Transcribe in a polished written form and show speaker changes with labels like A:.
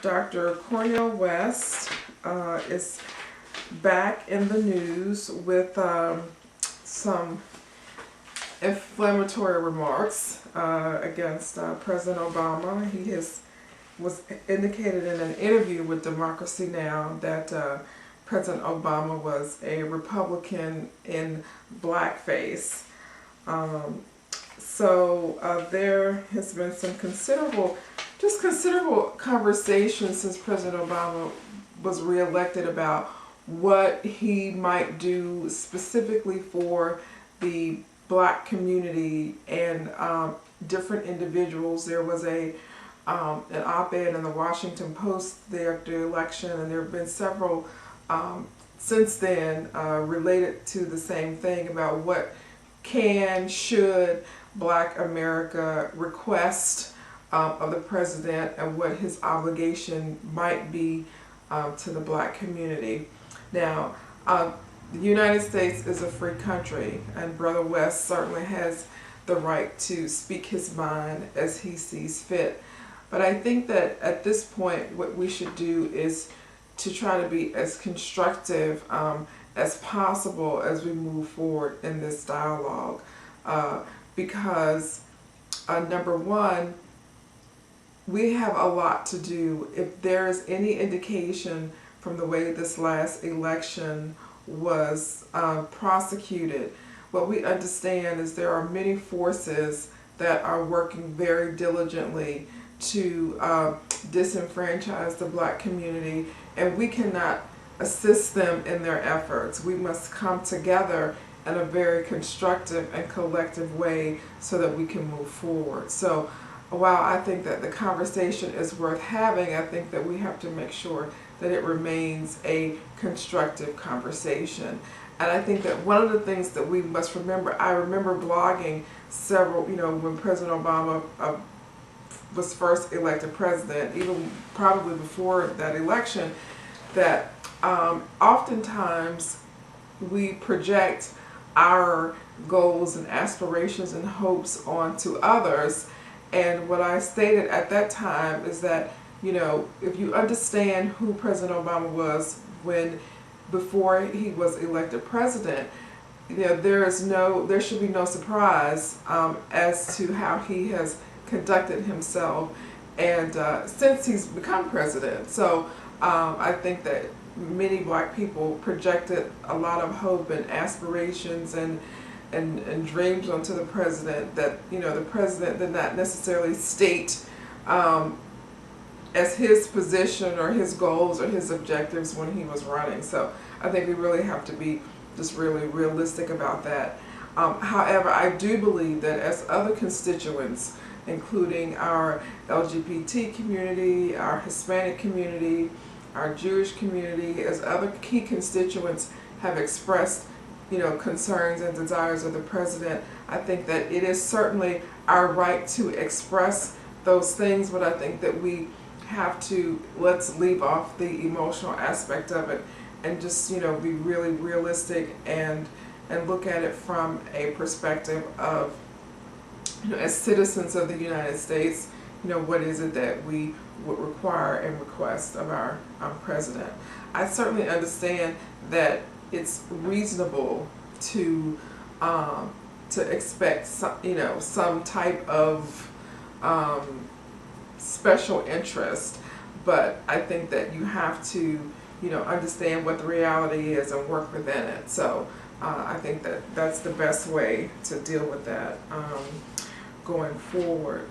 A: Dr. Cornel West is back in the news with some inflammatory remarks against President Obama. He was indicated in an interview with Democracy Now! That President Obama was a Republican in blackface. So there has been some considerable conversation since President Obama was reelected about what he might do specifically for the black community and different individuals. There was an op-ed in the Washington Post after the election, and there have been several since then related to the same thing about what should Black America request of the president and what his obligation might be to the black community. Now, the United States is a free country, and Brother West certainly has the right to speak his mind as he sees fit. But I think that at this point, what we should do is to try to be as constructive as possible as we move forward in this dialogue. Because number one, we have a lot to do. If there's any indication from the way this last election was prosecuted, what we understand is there are many forces that are working very diligently to disenfranchise the black community, and we cannot assist them in their efforts. We must come together in a very constructive and collective way so that we can move forward. So while I think that the conversation is worth having, I think that we have to make sure that it remains a constructive conversation. And I think that one of the things that we must remember, I remember blogging several, when President Obama was first elected president, even probably before that election, that oftentimes we project our goals and aspirations and hopes onto others. And what I stated at that time is that, if you understand who President Obama was before he was elected president, there should be no surprise as to how he has conducted himself and since he's become president. So I think that many black people projected a lot of hope and aspirations and dreams onto the president that the president did not necessarily state as his position or his goals or his objectives when he was running. So I think we really have to be just really realistic about that. However, I do believe that as other constituents, including our LGBT community, our Hispanic community, our Jewish community, as other key constituents have expressed concerns and desires of the president, I think that it is certainly our right to express those things, but I think that we have to, let's leave off the emotional aspect of it and just be really realistic and look at it from a perspective of as citizens of the United States, what is it that we would require and request of our president. I certainly understand that it's reasonable to expect some type of special interest, but I think that you have to understand what the reality is and work within it. So I think that that's the best way to deal with that going forward.